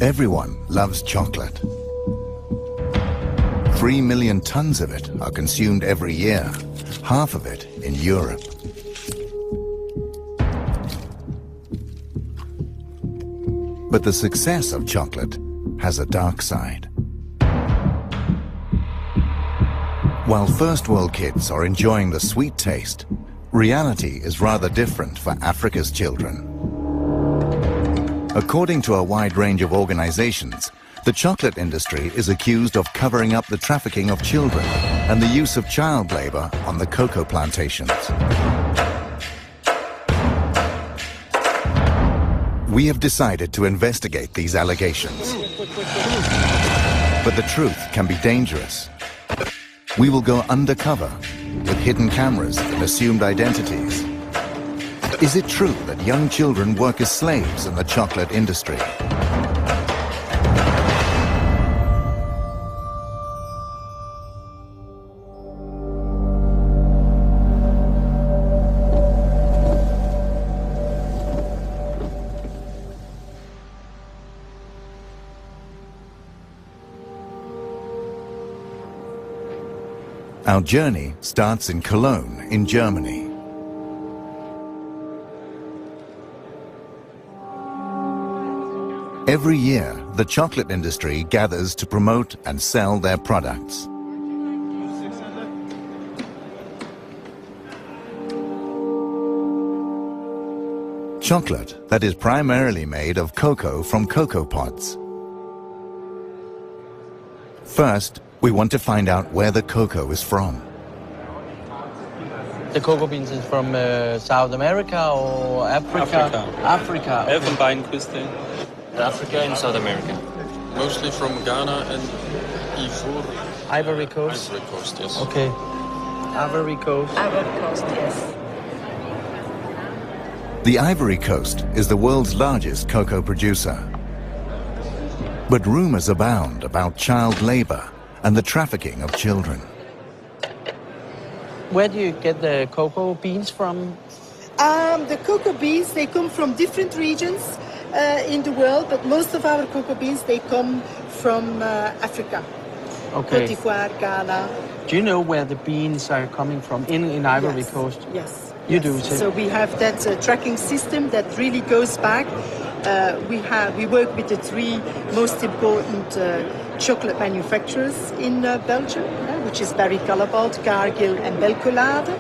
Everyone loves chocolate. 3 million tons of it are consumed every year, half of it in Europe. But the success of chocolate has a dark side. While first world kids are enjoying the sweet taste, reality is rather different for Africa's children. According to a wide range of organizations, the chocolate industry is accused of covering up the trafficking of children and the use of child labor on the cocoa plantations. We have decided to investigate these allegations. But the truth can be dangerous. We will go undercover with hidden cameras and assumed identities. Is it true that young children work as slaves in the chocolate industry? Our journey starts in Cologne, in Germany. Every year, the chocolate industry gathers to promote and sell their products. Chocolate that is primarily made of cocoa from cocoa pods. First, we want to find out where the cocoa is from. The cocoa beans is from South America or Africa? Africa. Elfenbeinküste. Africa and South America. Mostly from Ghana and Ivory Coast? Ivory Coast, yes. Okay. Ivory Coast. Ivory Coast, yes. The Ivory Coast is the world's largest cocoa producer. But rumors abound about child labor and the trafficking of children. Where do you get the cocoa beans from? The cocoa beans, they come from different regions in the world, but most of our cocoa beans, they come from Africa. Okay. Côte d'Ivoire, Ghana. Do you know where the beans are coming from in Ivory Yes. Coast? Yes. You yes. do, too? So we have that tracking system that really goes back. We work with the three most important chocolate manufacturers in Belgium, which is Barry Callebaut, Cargill and Lado.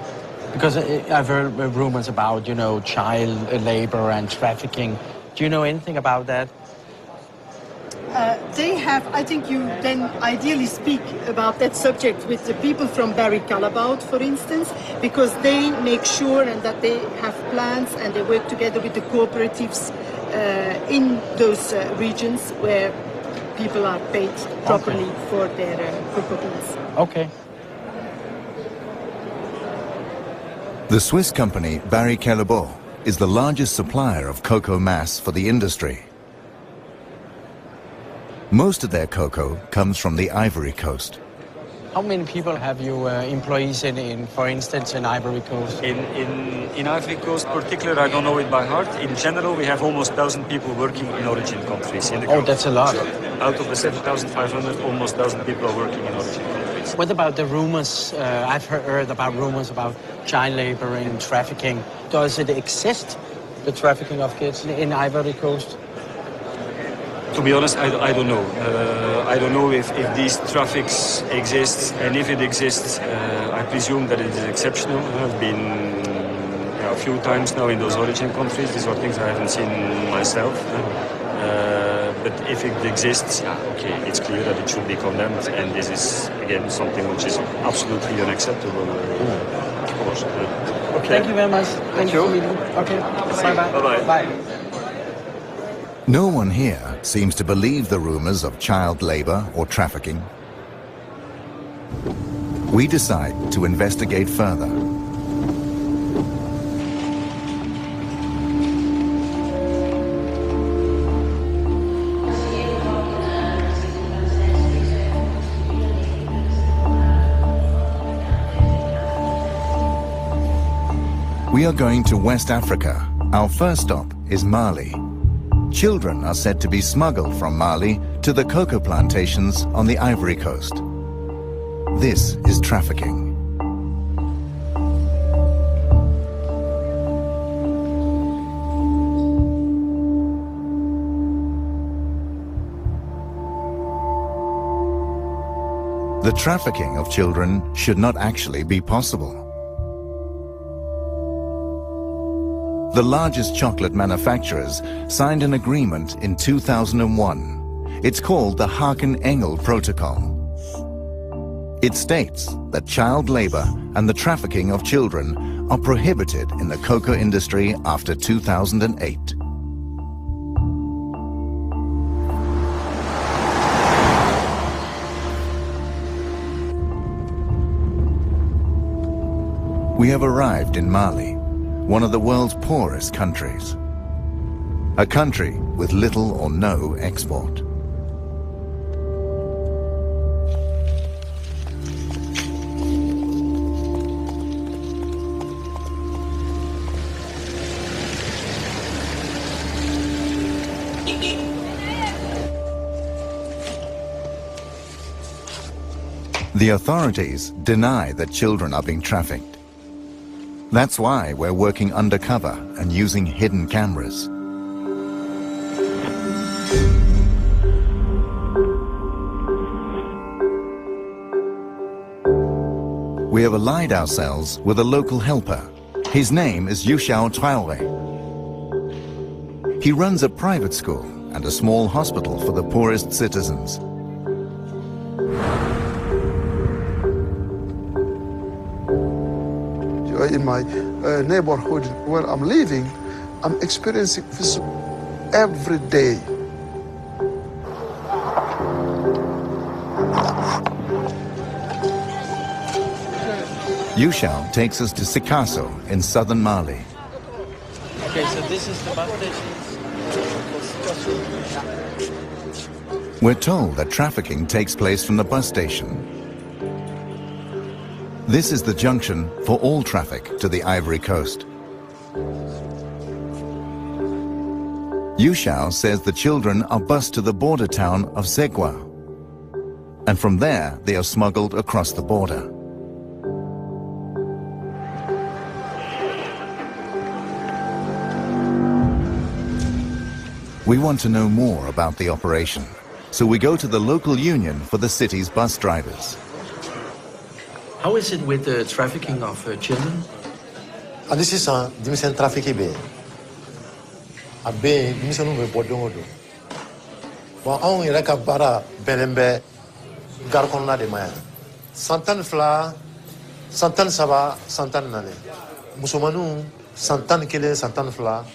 Because I've heard rumors about, child labor and trafficking. Do you know anything about that? They have, I think you then ideally speak about that subject with the people from Barry Callebaut, for instance, because they make sure and that they have plans and they work together with the cooperatives in those regions where people are paid properly for their cocoa beans. Okay. The Swiss company Barry Callebaut is the largest supplier of cocoa mass for the industry. Most of their cocoa comes from the Ivory Coast. How many people have you employees in, for instance, in Ivory Coast? In Ivory Coast particular, I don't know it by heart. In general, we have almost 1,000 people working in origin countries. In the Oh, that's a lot. Out of the 7,500, almost 1,000 people are working in origin countries. What about the rumors? I've heard about rumors about child labor and trafficking. Does it exist, the trafficking of kids in Ivory Coast? To be honest, I don't know. I don't know if these traffics exist, and if it exists, I presume that it is exceptional. I've been a few times now in those origin countries. These are things I haven't seen myself. But if it exists, okay, it's clear that it should be condemned, and this is, again, something which is absolutely unacceptable. Of course. Okay. Thank you very much. Thank you. Okay. Bye-bye. Bye-bye. Bye. No one here seems to believe the rumors of child labor or trafficking. We decide to investigate further. We are going to West Africa. Our first stop is Mali. children are said to be smuggled from Mali to the cocoa plantations on the Ivory Coast. This is trafficking. The trafficking of children should not actually be possible. The largest chocolate manufacturers signed an agreement in 2001. It's called the Haken-Engel Protocol. It states that child labor and the trafficking of children are prohibited in the cocoa industry after 2008. We have arrived in Mali, one of the world's poorest countries. A country with little or no export. The authorities deny that children are being trafficked. That's why we're working undercover and using hidden cameras. We have allied ourselves with a local helper. His name is Yushao Traore. He runs a private school and a small hospital for the poorest citizens. In my neighborhood where I'm living, I'm experiencing this every day. Yushao takes us to Sikasso in southern Mali. Okay, so this is the bus station. We're told that trafficking takes place from the bus station. This is the junction for all traffic to the Ivory Coast. Yushao says the children are bused to the border town of Segwa, and from there they are smuggled across the border. We want to know more about the operation, so we go to the local union for the city's bus drivers. How is it with the trafficking of children? This is a dimension trafficking. A be dimension we bodongo do. Wa on iraka bara belembe garkonna de maya. Santan fla, santan saba, santan nane. Musomanu santan kele, santan fla.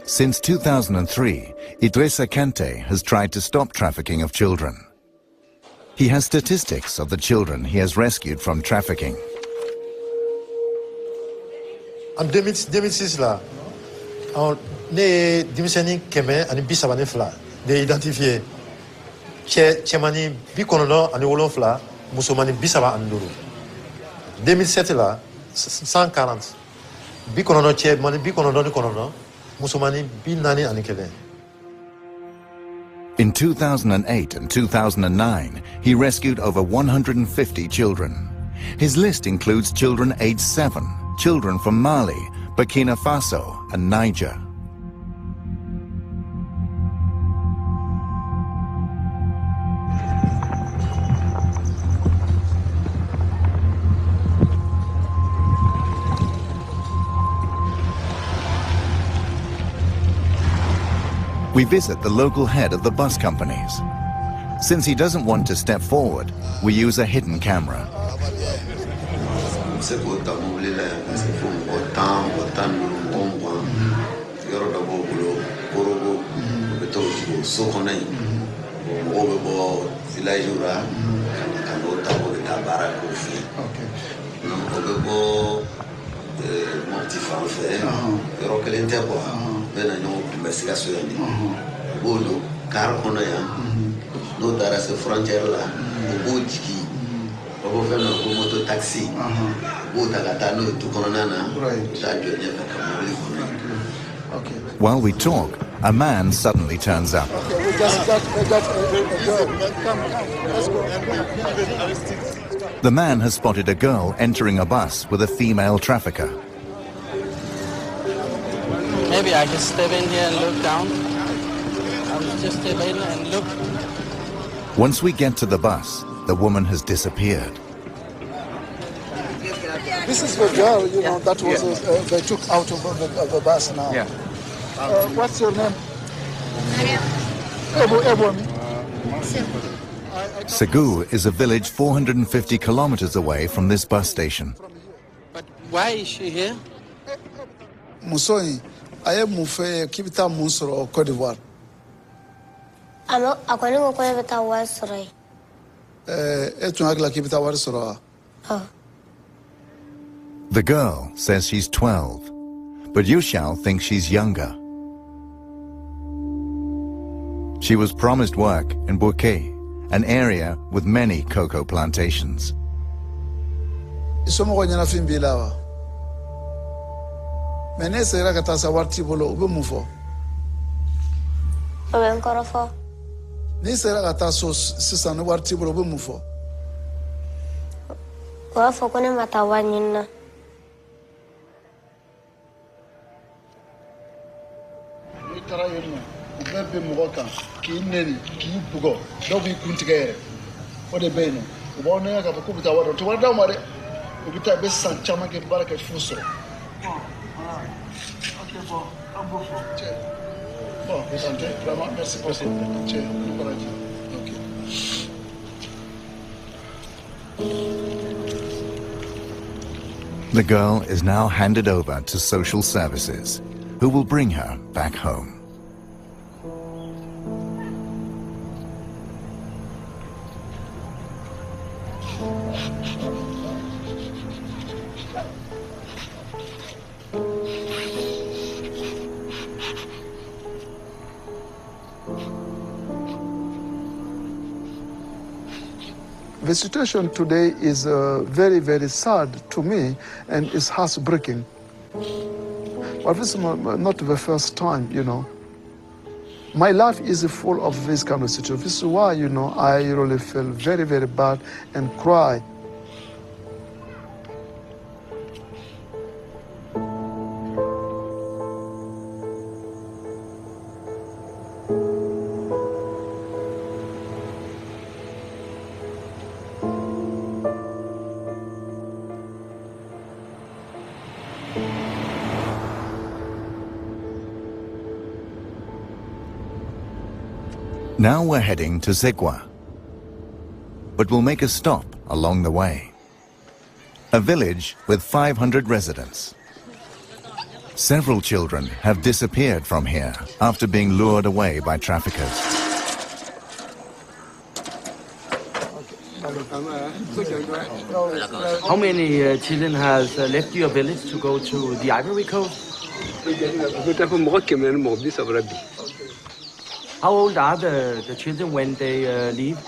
Since 2003, Idrissa Kante has tried to stop trafficking of children. He has statistics of the children he has rescued from trafficking. En 2006 là, ne dimiseni keme ani bisabane fla de identifier chemani bikonono ani wolofla musomani bisaba anduru. 2007 là 140 bikonono chemani bikonono ni konono musomani binani ani kele. In 2008 and 2009, he rescued over 150 children. His list includes children aged 7, children from Mali, Burkina Faso, and Niger. We visit the local head of the bus companies. Since he doesn't want to step forward, we use a hidden camera. While we talk, a man suddenly turns up. Okay, we got a girl. Come, let's go. The man has spotted a girl entering a bus with a female trafficker. Maybe I can step in here and look down. I'll just step in and look. Once we get to the bus, the woman has disappeared. This is the girl, you know, that was they took out of the bus now. Yeah. What's your name? Segu is a village 450 kilometers away from this bus station. But why is she here? Musoi, I am Mufe Kibita Musoro, Cote d'Ivoire. According to Kibita Wasrai. Etunagla Kibita Warsoro. The girl says she's 12, but Yushao thinks she's younger. She was promised work in Bouquet, an area with many cocoa plantations. Isomo nyana fimbilawa. Menese ira katasa warti bolo ube mufo. Oben korofo. Ni sera kataso sisanu warti bolo ube mufo. Wa fokone matawa nyina. Tara yema ubebe mugoka ki neni ki bugo do bi kuntigere o de beno o bo ne ka ko buta wado to wada mare o bita be san chama ke baraka fuso okay bon ambo fo che bon santé vraiment merci pour cette che courage okay. The girl is now handed over to social services, who will bring her back home. The situation today is very, very sad to me, and it's heartbreaking. But this is not the first time, you know. My life is full of this kind of situation. This is why, you know, I really feel very, very bad and cry. Now we're heading to Zegwa, but we'll make a stop along the way. A village with 500 residents. Several children have disappeared from here after being lured away by traffickers. How many children has left your village to go to the Ivory Coast? How old are the children when they leave?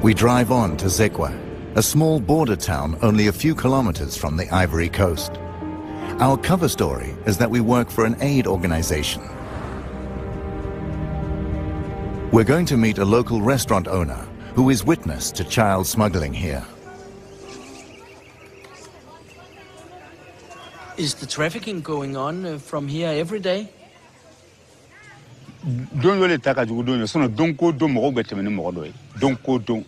We drive on to Zegwa, a small border town only a few kilometers from the Ivory Coast. Our cover story is that we work for an aid organization. We're going to meet a local restaurant owner who is witness to child smuggling here. Is the trafficking going on from here every day? Don't really take a good so don't go do more better than more. Don't go do.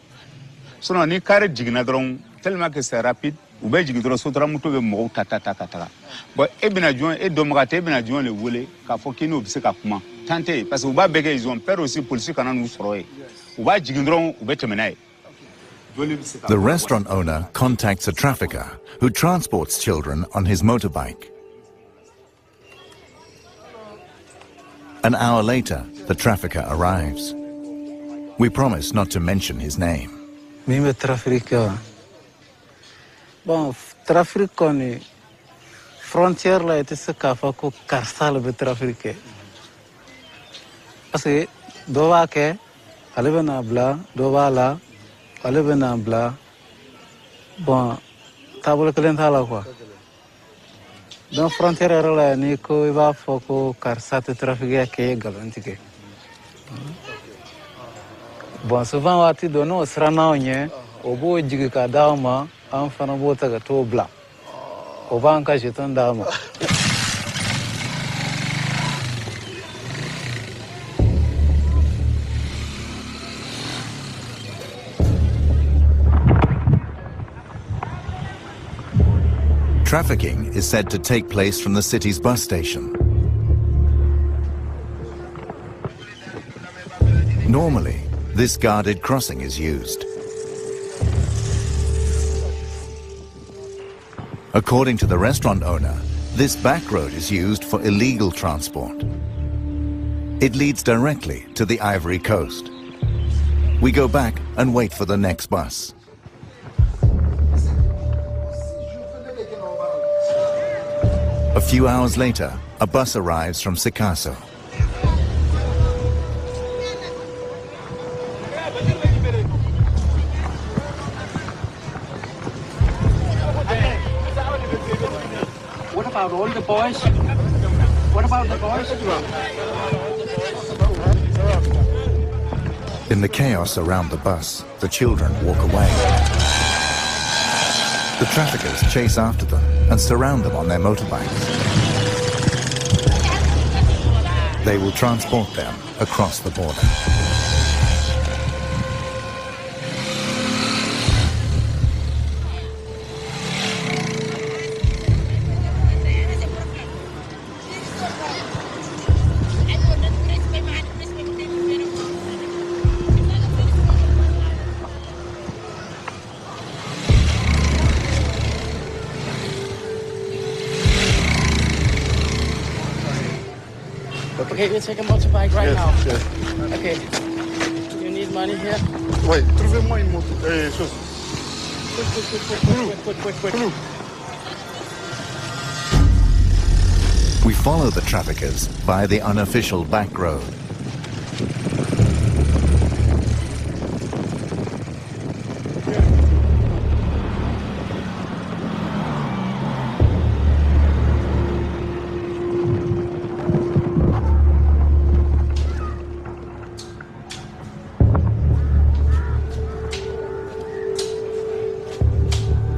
So no ni carry jignadron tellement que c'est rapide ou bien jignadron so tra muto be mo tata. But ebina join e domaka te ebina join le wole ka foki no bise ka kuma tante parce que ba bege ils ont peur aussi police kana nous soroe ou ba jignadron ou betemenai. The restaurant owner contacts a trafficker who transports children on his motorbike. An hour later, the trafficker arrives. We promise not to mention his name. Mimi trafficker. Bon, trafficker ni frontière la ete se kafa ko karsal be trafficker. Parce que dowa ke alebe na bla, dowa la alebe na bla. Bon, table kelen thala quoi. Dans frontière la ni ko iba foko karsate trafficker ke galantike. Bon, souvent wati dono srana onye obo jigi ka dauma an fana bota ga to bla. Oba an kashe ton dauma. Trafficking is said to take place from the city's bus station. Normally, this guarded crossing is used. According to the restaurant owner, this back road is used for illegal transport. It leads directly to the Ivory Coast. We go back and wait for the next bus. A few hours later, a bus arrives from Sikasso. What about all the boys? What about the boys? In the chaos around the bus, the children walk away. The traffickers chase after them and surround them on their motorbikes. They will transport them across the border. Okay, you take a motorbike right now. Yes. Okay. You need money here? Wait, trouvez-moi une moto. Chose. Quick. We follow the traffickers via the unofficial back road.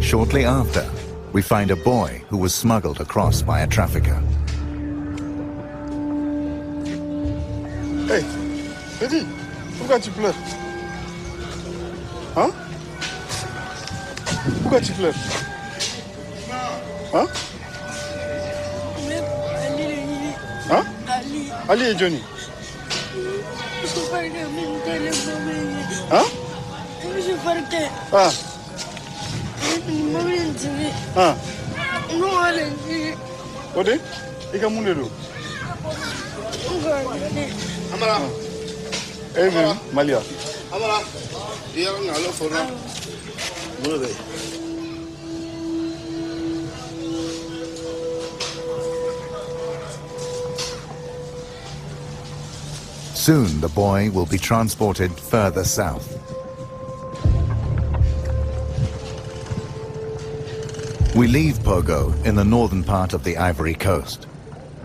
Shortly after, we find a boy who was smuggled across by a trafficker. Hey, Eddie, pourquoi tu pleures? Hein? Pourquoi tu pleures? Hein? Hein? Ali et Johnny. Hein? Ah. Ah. Ode? Ika munero. Amara. Eh, Malia. Amara. Dia ngalo fona. Munere. Soon the boy will be transported further south. We leave Pogo in the northern part of the Ivory Coast,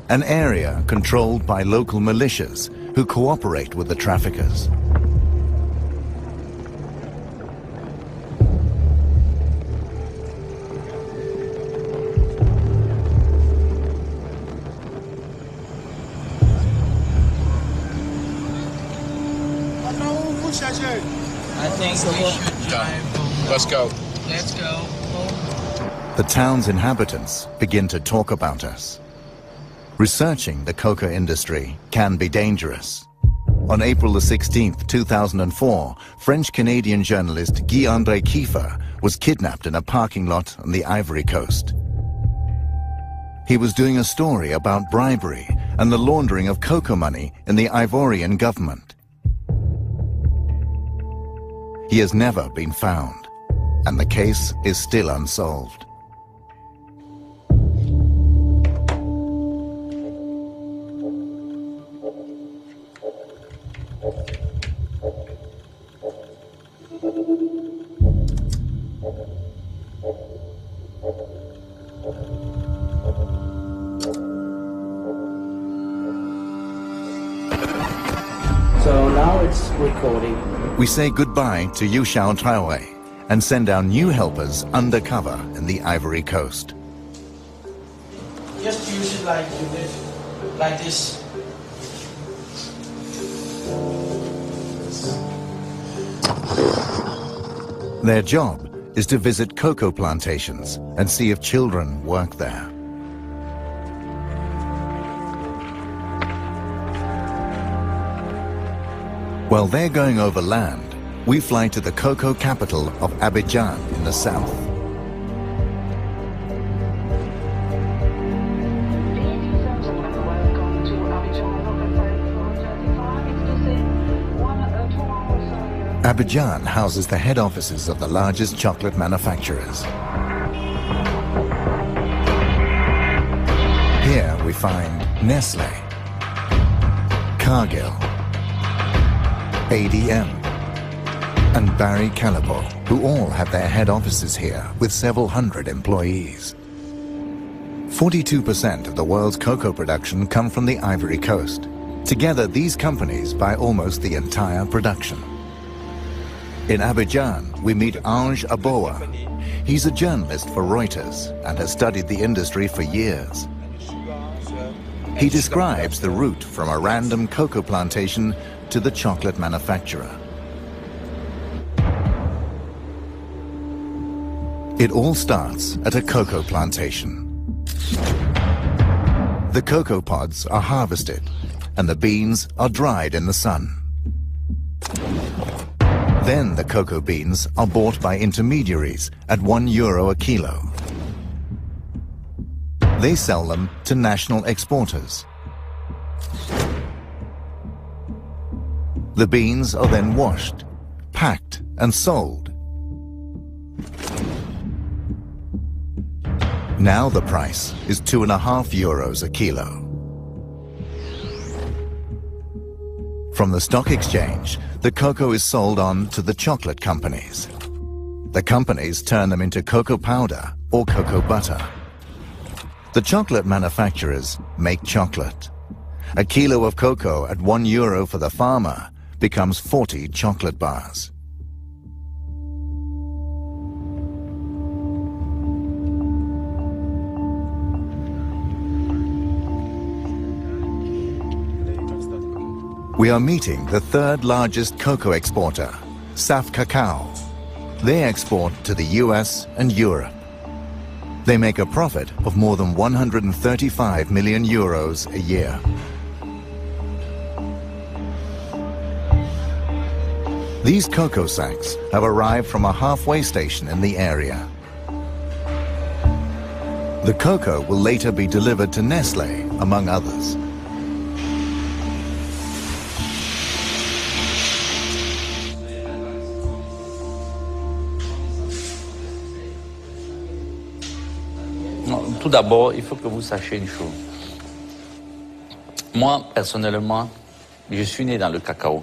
an area controlled by local militias who cooperate with the traffickers. I think we should drive. Let's go. Let's go. The town's inhabitants begin to talk about us. Researching the coca industry can be dangerous. On April the 16th, 2004, French-Canadian journalist Guy-André Kiefer was kidnapped in a parking lot on the Ivory Coast. He was doing a story about bribery and the laundering of cocoa money in the Ivorian government. He has never been found, and the case is still unsolved. So now it's recording. We say goodbye to Yu Xiao Traore and send our new helpers undercover in the Ivory Coast. Just use it like you live, like this. Their job is to visit cocoa plantations and see if children work there. While they're going over land, we fly to the cocoa capital of Abidjan in the south. Abidjan houses the head offices of the largest chocolate manufacturers. Here we find Nestlé, Cargill, ADM, and Barry Callebaut, who all have their head offices here with several hundred employees. 42% of the world's cocoa production come from the Ivory Coast. Together, these companies buy almost the entire production. In Abidjan, we meet Ange Aboa. He's a journalist for Reuters and has studied the industry for years. He describes the route from a random cocoa plantation to the chocolate manufacturer. It all starts at a cocoa plantation. The cocoa pods are harvested and the beans are dried in the sun. Then the cocoa beans are bought by intermediaries at €1 a kilo. They sell them to national exporters. The beans are then washed, packed, and sold. Now the price is €2.50 a kilo. From the stock exchange, the cocoa is sold on to the chocolate companies. The companies turn them into cocoa powder or cocoa butter. The chocolate manufacturers make chocolate. A kilo of cocoa at €1 for the farmer becomes 40 chocolate bars. We are meeting the third largest cocoa exporter, Saf Cacao. They export to the US and Europe. They make a profit of more than €135 million a year. These cocoa sacks have arrived from a halfway station in the area. The cocoa will later be delivered to Nestlé, among others. Tout d'abord, il faut que vous sachiez une chose. Moi, personnellement, je suis né dans le cacao.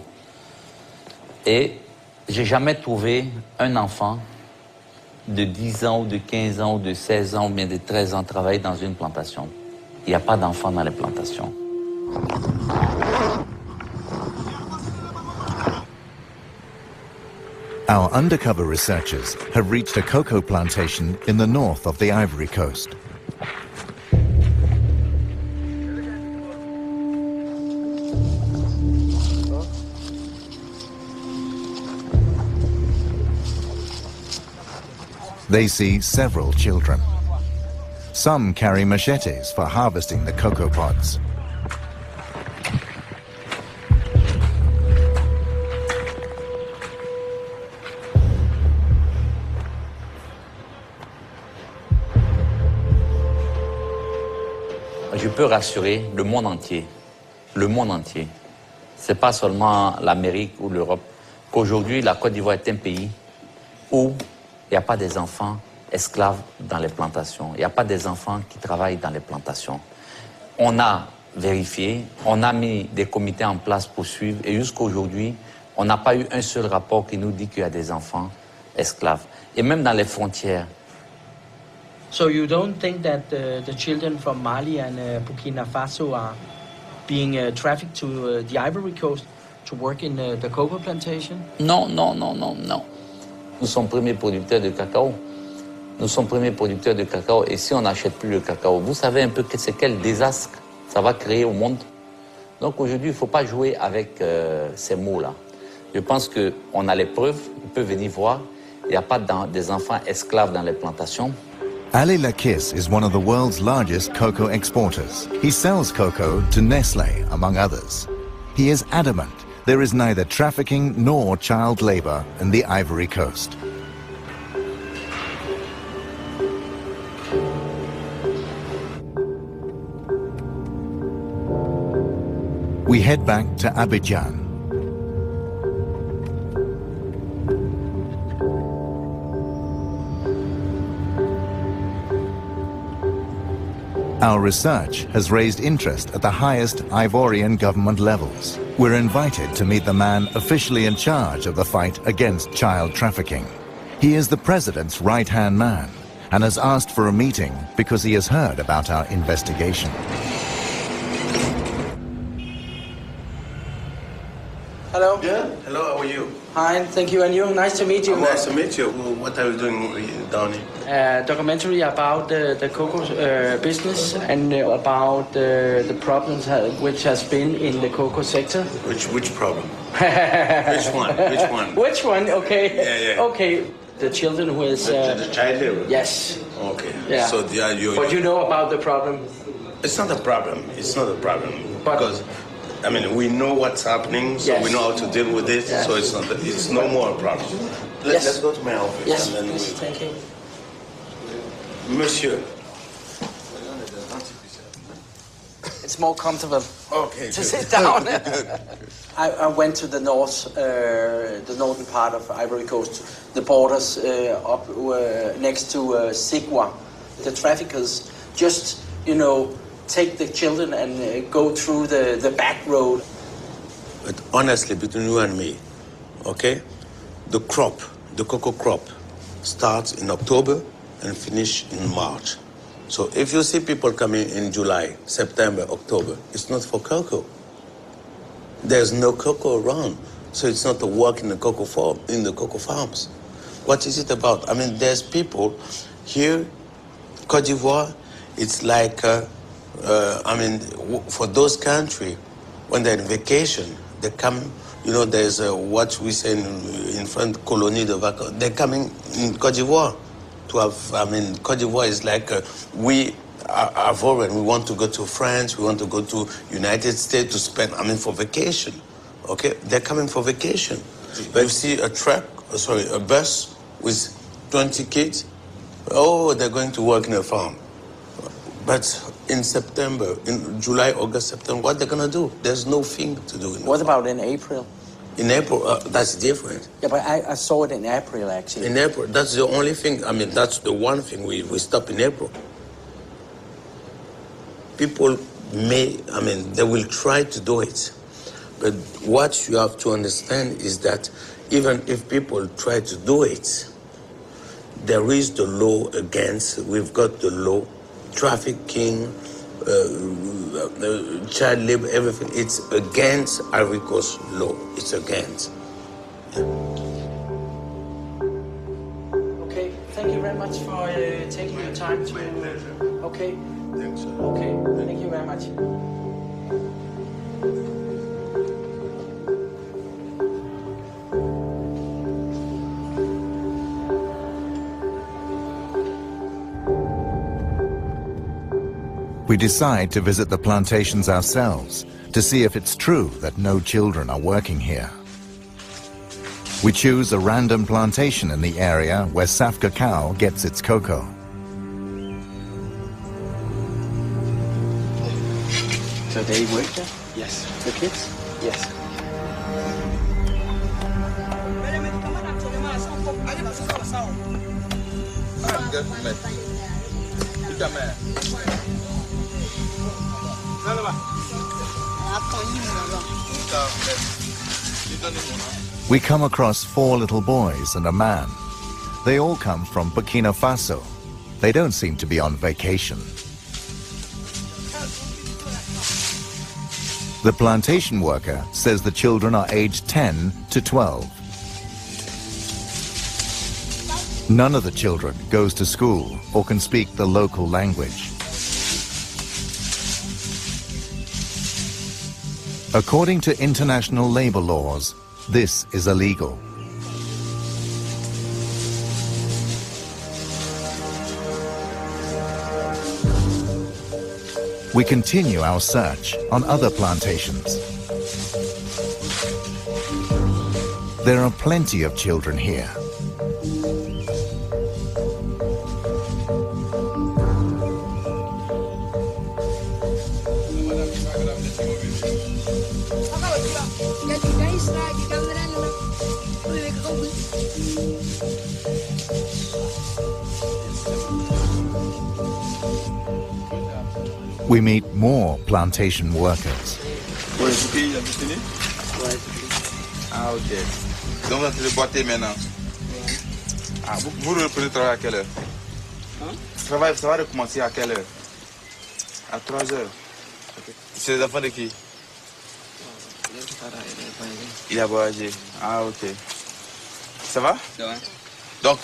Et j'ai jamais trouvé un enfant de 10 ans ou de 15 ans ou de 16 ans ou bien de 13 ans travailler dans une plantation. Il n'y a pas d'enfants dans les plantations. Our undercover researchers have reached a cocoa plantation in the north of the Ivory Coast. They see several children. Some carry machetes for harvesting the cocoa pods. je peux rassurer le monde entier. Le monde entier. C'est pas seulement l'Amérique ou l'Europe. Qu'aujourd'hui, la Côte d'Ivoire est un pays où il n'y a pas des enfants esclaves dans les plantations. Il n'y a pas des enfants qui travaillent dans les plantations. On a vérifié, on a mis des comités en place pour suivre et jusqu'à aujourd'hui, on n'a pas eu un seul rapport qui nous dit qu'il y a des enfants esclaves. Et même dans les frontières. So you don't think that the children from Mali and Burkina Faso are being trafficked to the Ivory Coast to work in the cocoa plantation? Non, non, non, non, non. Nous sommes premiers producteurs de cacao. Nous sommes premiers producteurs de cacao et si on n'achète plus le cacao, vous savez un peu c'est quel désastre ça va créer au monde. Donc aujourd'hui, il ne faut pas jouer avec ces mots-là. Je pense qu'on a les preuves, on peut venir voir. Il n'y a pas des enfants esclaves dans les plantations. Ali Lakis is one of the world's largest cocoa exporters. He sells cocoa to Nestlé, among others. He is adamant there is neither trafficking nor child labor in the Ivory Coast. We head back to Abidjan. Our research has raised interest at the highest Ivorian government levels. We're invited to meet the man officially in charge of the fight against child trafficking. He is the president's right-hand man and has asked for a meeting because he has heard about our investigation. Hello. Yeah, hello, how are you? Hi, thank you, and you. Nice to meet you. Oh, nice to meet you. What are you doing down here? Documentary about the cocoa business and about the problems which has been in the cocoa sector. Which problem? Which one? Which one? Which one? Okay. Yeah, yeah. Okay. The children who is... the child labor? Yes. Okay. Yeah. So but you know about the problem? It's not a problem. It's not a problem. But, because, I mean, we know what's happening, so yes. we know how to deal with it, yes. so it's no more a problem. Yes. Let's go to my office. Yes, and then please, thank you. Monsieur. It's more comfortable to sit down. I went to the northern part of Ivory Coast, the borders up next to Sigua. The traffickers just, take the children and go through the back road. But honestly, between you and me, okay, the cocoa crop, starts in October and finish in March. So if you see people coming in July, September, October, it's not for cocoa. There's no cocoa around, so it's not a work in the cocoa farms. What is it about? I mean, there's people here, Côte d'Ivoire, it's like, for those countries, when they're on vacation, they come, there's what we say in French, colonie de vacances. They're coming in Côte d'Ivoire to have, Côte d'Ivoire is like, we are foreign. We want to go to France, we want to go to United States to spend, for vacation, okay? They're coming for vacation. But you see a bus with 20 kids, they're going to work in a farm. But in September, in July, August, September, what they're going to do? There's no thing to do. What about in April? In April, that's different. Yeah, but I saw it in April, actually. In April, that's the only thing, that's the one thing we stop in April. People they will try to do it. But what you have to understand is that even if people try to do it, there is the law against, we've got the law, trafficking, child labor, everything. It's against Ivory Coast law. It's against. Okay, thank you very much for taking your time to... My pleasure. Okay. Thanks. Okay, thank you very much. We decide to visit the plantations ourselves to see if it's true that no children are working here. We choose a random plantation in the area where Saf Cacao gets its cocoa. So they work there? Yes. The kids? Yes. We come across 4 little boys and a man. They all come from Burkina Faso. They don't seem to be on vacation. The plantation worker says the children are aged 10 to 12. None of the children goes to school or can speak the local language. According to international labor laws, this is illegal. We continue our search on other plantations. There are plenty of children here. We meet more plantation workers. Ouais, ce pays, la destinée? Ouais. Ah, ok. Donc, vous êtes boîté maintenant? Ah, vous reprenez le travail à quelle heure? Hein? Ça va recommencer à quelle heure? À 3 heures. Okay. C'est les enfants de qui? Il a voyagé. Ah, ok. Ça va? Ça va. Donc,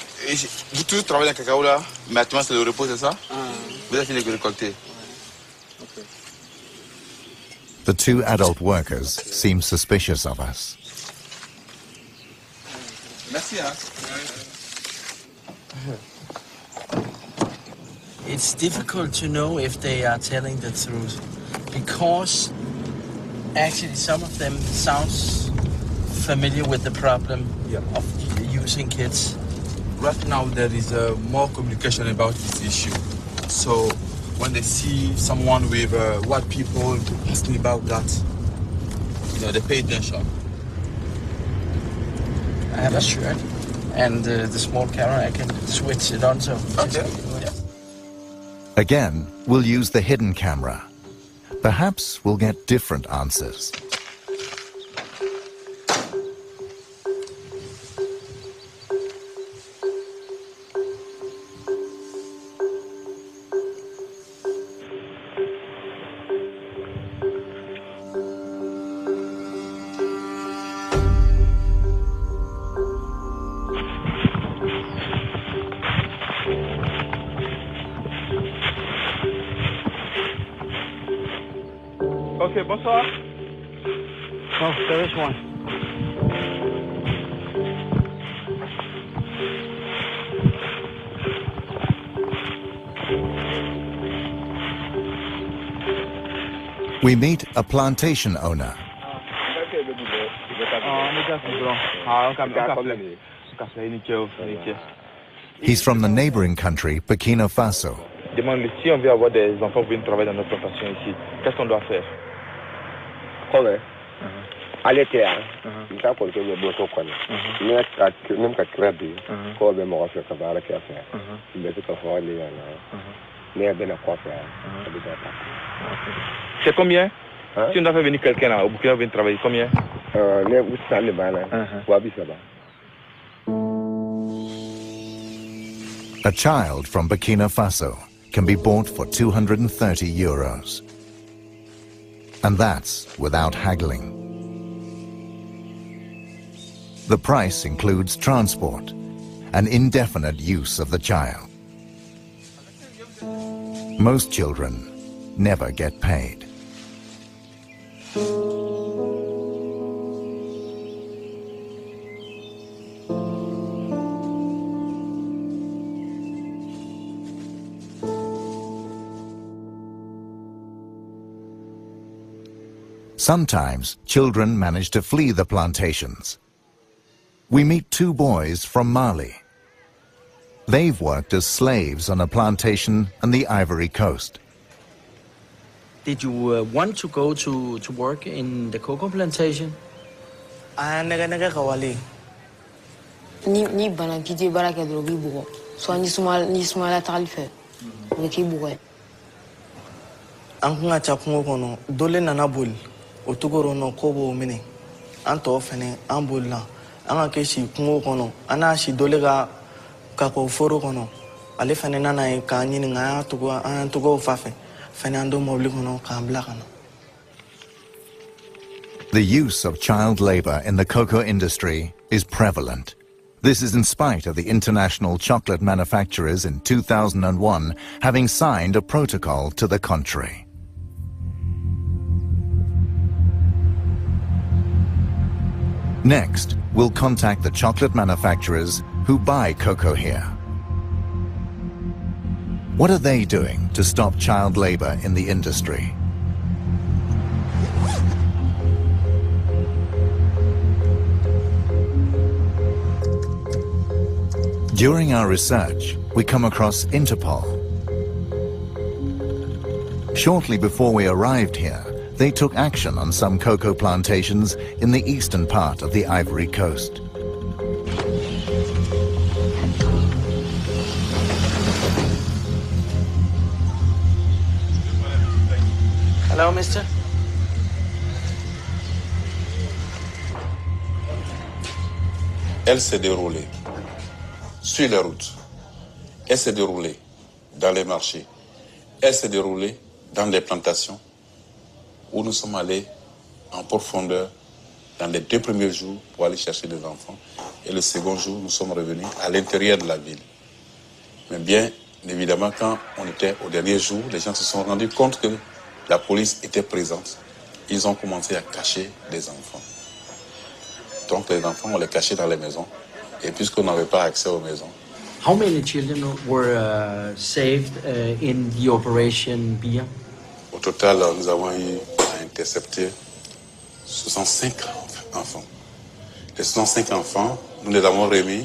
vous tous travaillez dans le cacao là, mais actuellement c'est le repos, c'est ça? Vous avez fini de récolter? The 2 adult workers seem suspicious of us. Merci, hein? It's difficult to know if they are telling the truth because actually some of them sounds familiar with the problem of using kids. Right now there is more communication about this issue. So when they see someone with white people asking about that, you know, they pay attention. I have a shirt and the small camera, I can switch it on. So okay. Again, we'll use the hidden camera. Perhaps we'll get different answers. Ok, bonsoir. No, there is one. We meet a plantation owner. He's from the neighboring country, Burkina Faso. Demande si on veut avoir des enfants qui viennent travailler dans notre plantation ici, qu'est-ce qu'on doit faire? Comment? Allez, terre. Il faut que je bosse au coin. Même qu'à créer, quand on me refait ça, va la faire. Il me dit qu'il faut aller là. Mais bien à quoi faire? C'est combien? Si on doit faire venir quelqu'un là, au Burkina venir travailler, combien? Les 800 les balles. Wabi ça va. A child from Burkina Faso can be bought for €230. And that's without haggling. The price includes transport and indefinite use of the child. Most children never get paid. Sometimes children manage to flee the plantations. We meet 2 boys from Mali. They've worked as slaves on a plantation on the Ivory Coast. Did you want to go to work in the cocoa plantation? Ni bana kiti baraka drogi bugo. So ni smala talife. Ni ki bugo. Ankunga chapungo kono dole nana bol. Otugoro no kobo mine. Anto fene ambola. Anga keshi kungo kono. Ana shi dole ga kako foro kono. Ale fene nana e ka nyini nga tugo fafe. Fene ando mobli kono ka ambla kono. The use of child labor in the cocoa industry is prevalent. This is in spite of the international chocolate manufacturers in 2001 having signed a protocol to the contrary. Next, we'll contact the chocolate manufacturers who buy cocoa here. What are they doing to stop child labor in the industry? During our research, we come across Interpol. Shortly before we arrived here, they took action on some cocoa plantations in the eastern part of the Ivory Coast. Hello, mister. Elle s'est déroulée sur les routes. Elle s'est déroulée dans les marchés. Elle s'est déroulée dans les plantations où nous sommes allés en profondeur dans les 2 premiers jours pour aller chercher des enfants. Et le second jour, nous sommes revenus à l'intérieur de la ville. Mais bien évidemment, quand on était au dernier jour, les gens se sont rendus compte que la police était présente. Ils ont commencé à cacher des enfants. Donc les enfants, on les cachait dans les maisons. Et puisqu'on n'avait pas accès aux maisons. How many children were saved in the operation Bia? Au total, nous avons eu à intercepter 65 enfants. Les 65 enfants, nous les avons remis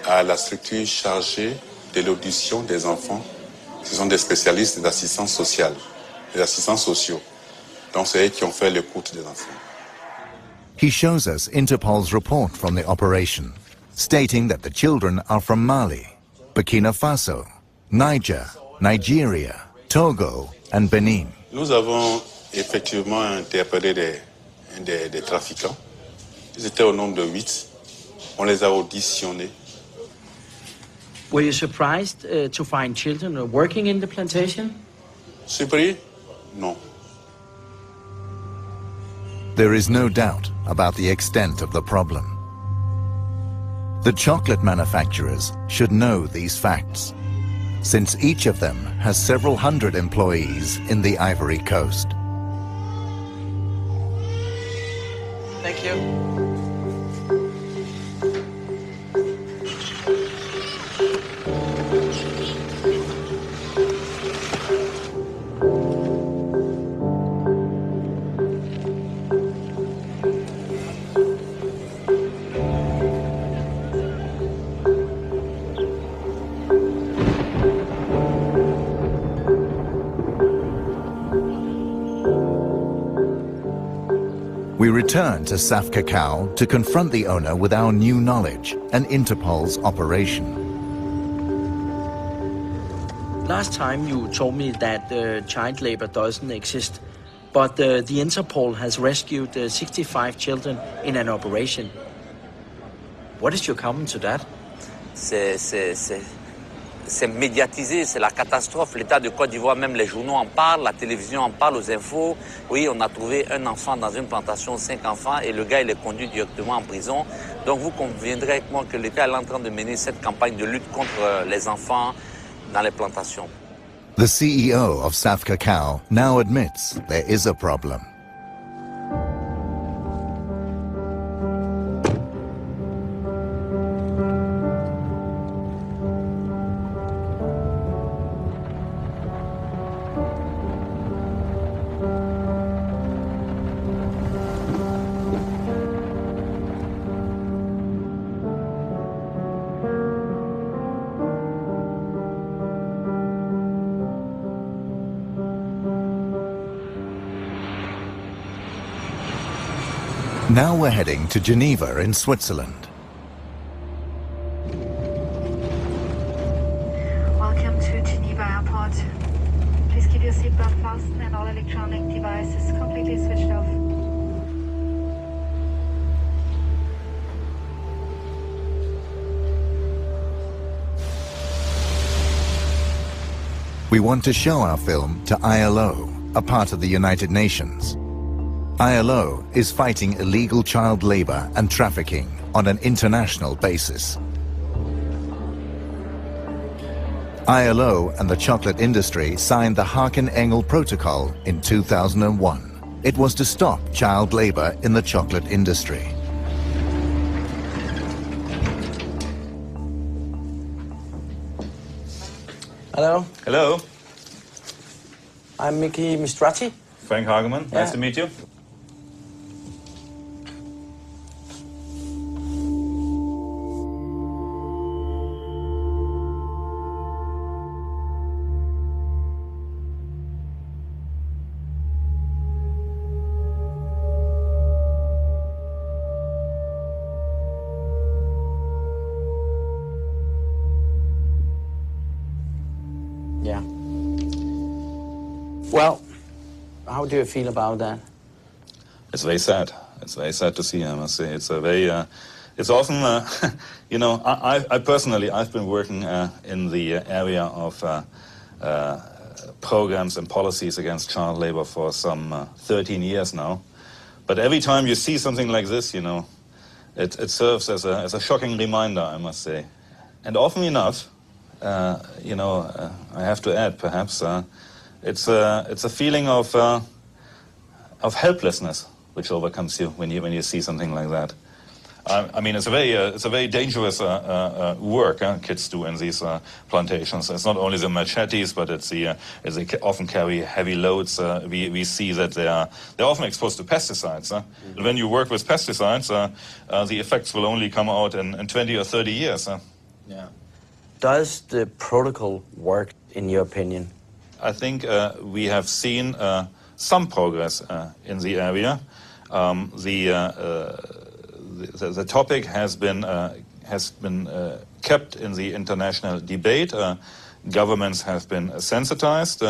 à la structure chargée de l'audition des enfants. Ce sont des spécialistes d'assistance sociale, des assistants sociaux. Donc c'est eux qui ont fait l'écoute des enfants. He shows us Interpol's report from the operation, stating that the children are from Mali, Burkina Faso, Niger, Nigeria, Togo, and Benin. Nous avons effectivement interpellé des trafiquants. Ils étaient au nombre de 8. On les a auditionnés. Were you surprised to find children working in the plantation? Surpris? Non. There is no doubt about the extent of the problem. The chocolate manufacturers should know these facts, since each of them has several hundred employees in the Ivory Coast. Thank you. We return to Saf Cacao to confront the owner with our new knowledge and Interpol's operation. Last time you told me that child labor doesn't exist, but the Interpol has rescued 65 children in an operation. What is your comment to that? C'est médiatisé, c'est la catastrophe. L'État de Côte d'Ivoire, même les journaux en parlent, la télévision en parle, aux infos. Oui, on a trouvé un enfant dans une plantation, 5 enfants, et le gars, il est conduit directement en prison. Donc vous conviendrez avec moi que l'État est en train de mener cette campagne de lutte contre les enfants dans les plantations. The CEO of Saf Cacao now admits there is a problem. Now we're heading to Geneva in Switzerland. Welcome to Geneva Airport. Please keep your seatbelt fastened and all electronic devices completely switched off. We want to show our film to ILO, a part of the United Nations. ILO is fighting illegal child labor and trafficking on an international basis. ILO and the chocolate industry signed the Haken-Engel Protocol in 2001. It was to stop child labor in the chocolate industry. Hello. Hello. I'm Mickey Mistrati. Frank Hageman. Yeah. Nice to meet you. Yeah. Well, how do you feel about that? It's very sad. It's very sad to see, I must say. It's a very, it's often, you know, I personally, I've been working in the area of programs and policies against child labor for some 13 years now. But every time you see something like this, you know, it serves as a shocking reminder, I must say. And often enough, you know, I have to add, perhaps, it's a feeling of helplessness which overcomes you when you see something like that. I mean, it's a very dangerous work kids do in these plantations. It's not only the machetes, but it's they often carry heavy loads. We see that they're often exposed to pesticides. When you work with pesticides, the effects will only come out in 20 or 30 years. Yeah. Does the protocol work, in your opinion? I think we have seen some progress in the area. The topic has been kept in the international debate. Governments have been sensitized,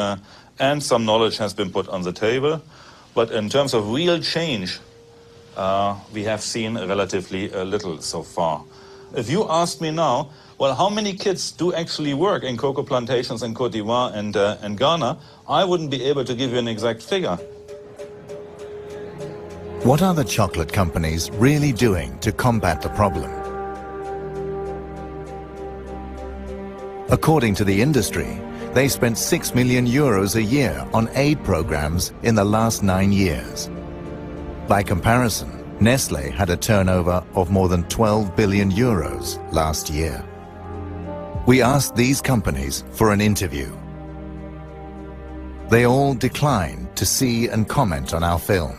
and some knowledge has been put on the table. But in terms of real change, we have seen relatively little so far. If you ask me now, well, how many kids do actually work in cocoa plantations in Côte d'Ivoire and Ghana, I wouldn't be able to give you an exact figure. What are the chocolate companies really doing to combat the problem? According to the industry, they spent 6 million euros a year on aid programs in the last 9 years. By comparison, Nestlé had a turnover of more than 12 billion euros last year. We asked these companies for an interview. They all declined to see and comment on our film.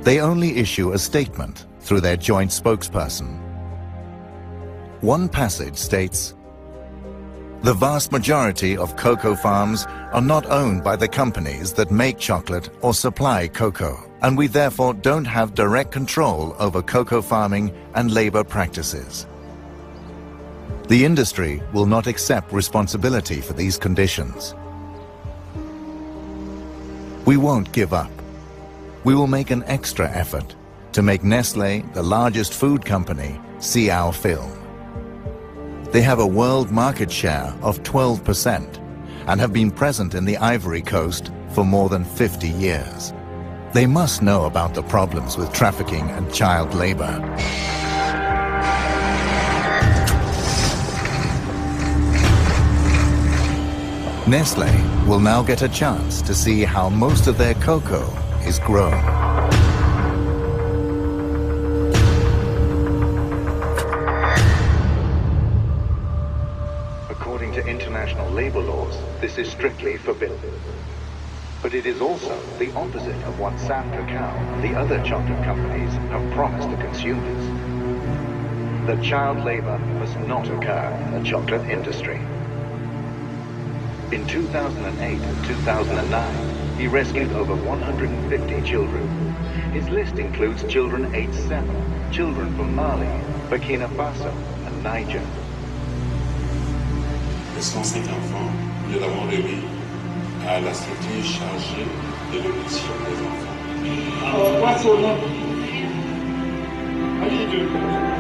They only issue a statement through their joint spokesperson. One passage states, "The vast majority of cocoa farms are not owned by the companies that make chocolate or supply cocoa, and we therefore don't have direct control over cocoa farming and labor practices. The industry will not accept responsibility for these conditions. We won't give up. We will make an extra effort to make Nestlé, the largest food company, see our film. They have a world market share of 12% and have been present in the Ivory Coast for more than 50 years. They must know about the problems with trafficking and child labor." Nestlé will now get a chance to see how most of their cocoa is grown. According to international labor laws, this is strictly forbidden. But it is also the opposite of what Sam Cacao and the other chocolate companies have promised to consumers. That child labor must not occur in the chocolate industry. In 2008 and 2009, he rescued over 150 children. His list includes children aged 7, children from Mali, Burkina Faso, and Niger. Les 105 enfants, nous les avons remis à la structure chargée de l'audition des enfants. Alors, voici au nom. Allez,